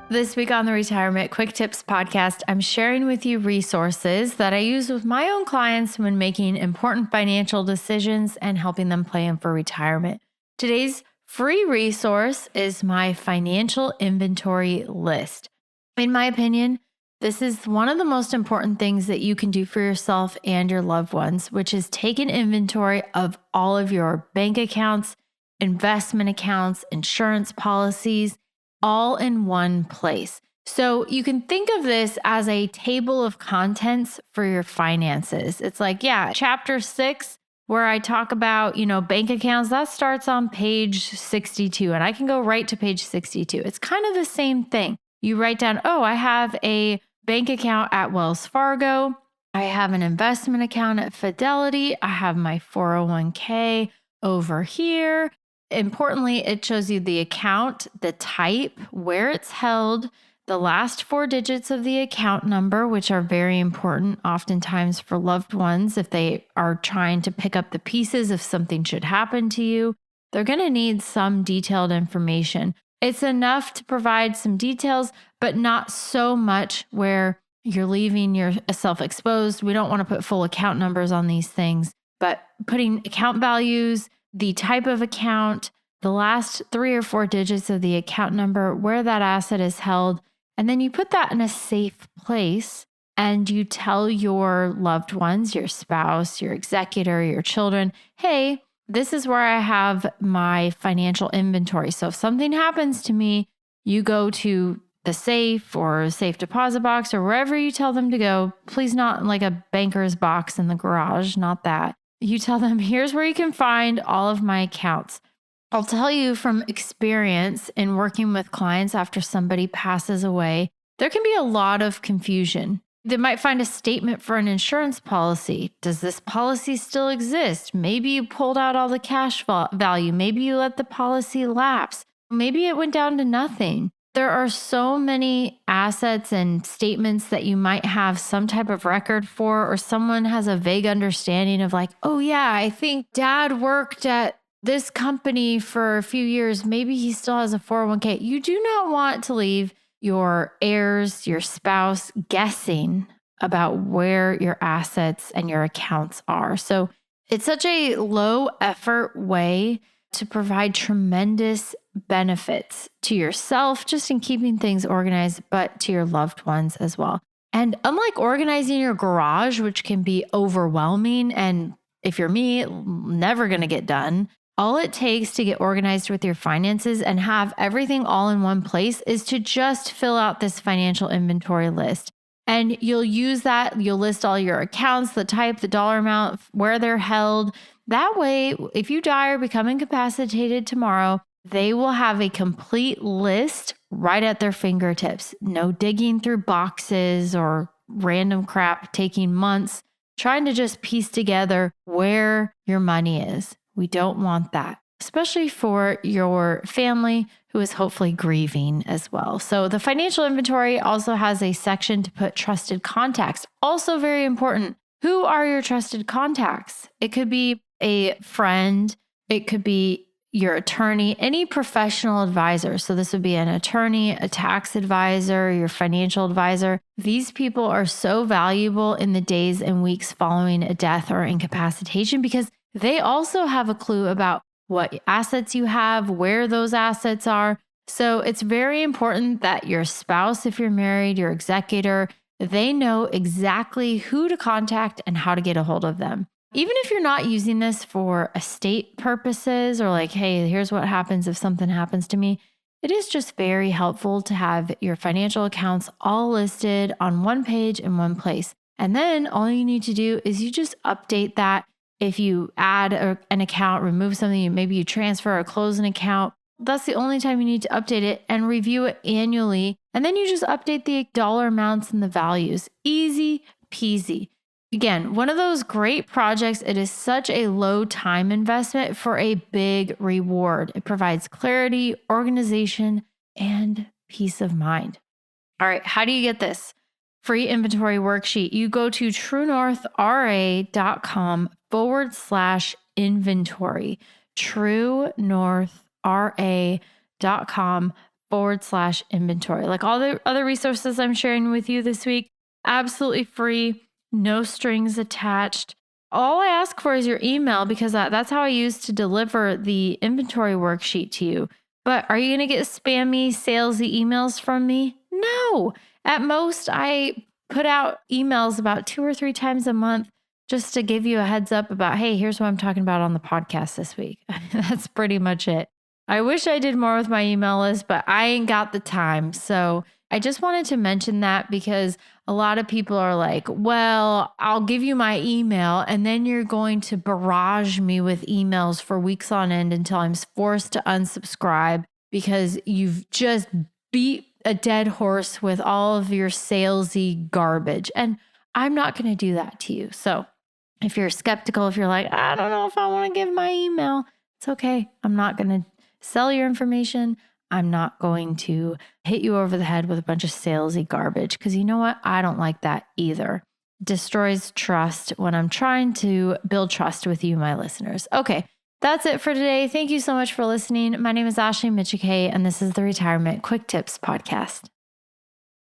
This week on the Retirement Quick Tips podcast, I'm sharing with you resources that I use with my own clients when making important financial decisions and helping them plan for retirement. Today's free resource is my financial inventory list. In my opinion, this is one of the most important things that you can do for yourself and your loved ones, which is take an inventory of all of your bank accounts, investment accounts, insurance policies, all in one place. So you can think of this as a table of contents for your finances. It's like, chapter 6, where I talk about, bank accounts, that starts on page 62, and I can go right to page 62. It's kind of the same thing. You write down, I have a bank account at Wells Fargo. I have an investment account at Fidelity. I have my 401k over here. Importantly, it shows you the account, the type, where it's held, the last 4 digits of the account number, which are very important oftentimes for loved ones if they are trying to pick up the pieces if something should happen to you. They're going to need some detailed information. It's enough to provide some details, but not so much where you're leaving yourself exposed. We don't want to put full account numbers on these things, but putting account values, the type of account, the last 3 or 4 digits of the account number, where that asset is held, and then you put that in a safe place and you tell your loved ones, your spouse, your executor, your children, hey, this is where I have my financial inventory. So if something happens to me, you go to the safe or safe deposit box or wherever you tell them to go. Please not like a banker's box in the garage, not that. You tell them, here's where you can find all of my accounts. I'll tell you from experience in working with clients after somebody passes away, there can be a lot of confusion. They might find a statement for an insurance policy. Does this policy still exist? Maybe you pulled out all the cash value. Maybe you let the policy lapse. Maybe it went down to nothing. There are so many assets and statements that you might have some type of record for, or someone has a vague understanding of like, oh yeah, I think dad worked at this company for a few years. Maybe he still has a 401k. You do not want to leave your heirs, your spouse guessing about where your assets and your accounts are. So it's such a low effort way to provide tremendous benefits to yourself just in keeping things organized, but to your loved ones as well. And unlike organizing your garage, which can be overwhelming, and if you're me, never going to get done, all it takes to get organized with your finances and have everything all in one place is to just fill out this financial inventory list. And you'll use that. You'll list all your accounts, the type, the dollar amount, where they're held. That way, if you die or become incapacitated tomorrow, they will have a complete list right at their fingertips. No digging through boxes or random crap taking months, trying to just piece together where your money is. We don't want that, especially for your family who is hopefully grieving as well. So the financial inventory also has a section to put trusted contacts. Also very important. Who are your trusted contacts? It could be a friend. It could be your attorney, any professional advisor. So this would be an attorney, a tax advisor, your financial advisor. These people are so valuable in the days and weeks following a death or incapacitation because they also have a clue about what assets you have, where those assets are. So it's very important that your spouse, if you're married, your executor, they know exactly who to contact and how to get a hold of them. Even if you're not using this for estate purposes or like, hey, here's what happens if something happens to me, it is just very helpful to have your financial accounts all listed on one page in one place. And then all you need to do is you just update that. If you add an account, remove something, maybe you transfer or close an account, that's the only time you need to update it and review it annually. And then you just update the dollar amounts and the values. Easy peasy. Again, one of those great projects. It is such a low time investment for a big reward. It provides clarity, organization, and peace of mind. All right, how do you get this free inventory worksheet? You go to truenorthra.com/inventory. truenorthra.com inventory. Like all the other resources I'm sharing with you this week, absolutely free, no strings attached. All I ask for is your email because that's how I use to deliver the inventory worksheet to you. But are you going to get spammy, salesy emails from me? No. At most, I put out emails about 2 or 3 times a month just to give you a heads up about, hey, here's what I'm talking about on the podcast this week. That's pretty much it. I wish I did more with my email list, but I ain't got the time. So I just wanted to mention that because a lot of people are like, well, I'll give you my email and then you're going to barrage me with emails for weeks on end until I'm forced to unsubscribe because you've just beat a dead horse with all of your salesy garbage. And I'm not going to do that to you. So if you're skeptical, if you're like, I don't know if I want to give my email, it's okay. I'm not going to sell your information. I'm not going to hit you over the head with a bunch of salesy garbage because you know what? I don't like that either. It destroys trust when I'm trying to build trust with you, my listeners. Okay, that's it for today. Thank you so much for listening. My name is Ashley Michike, and this is the Retirement Quick Tips Podcast.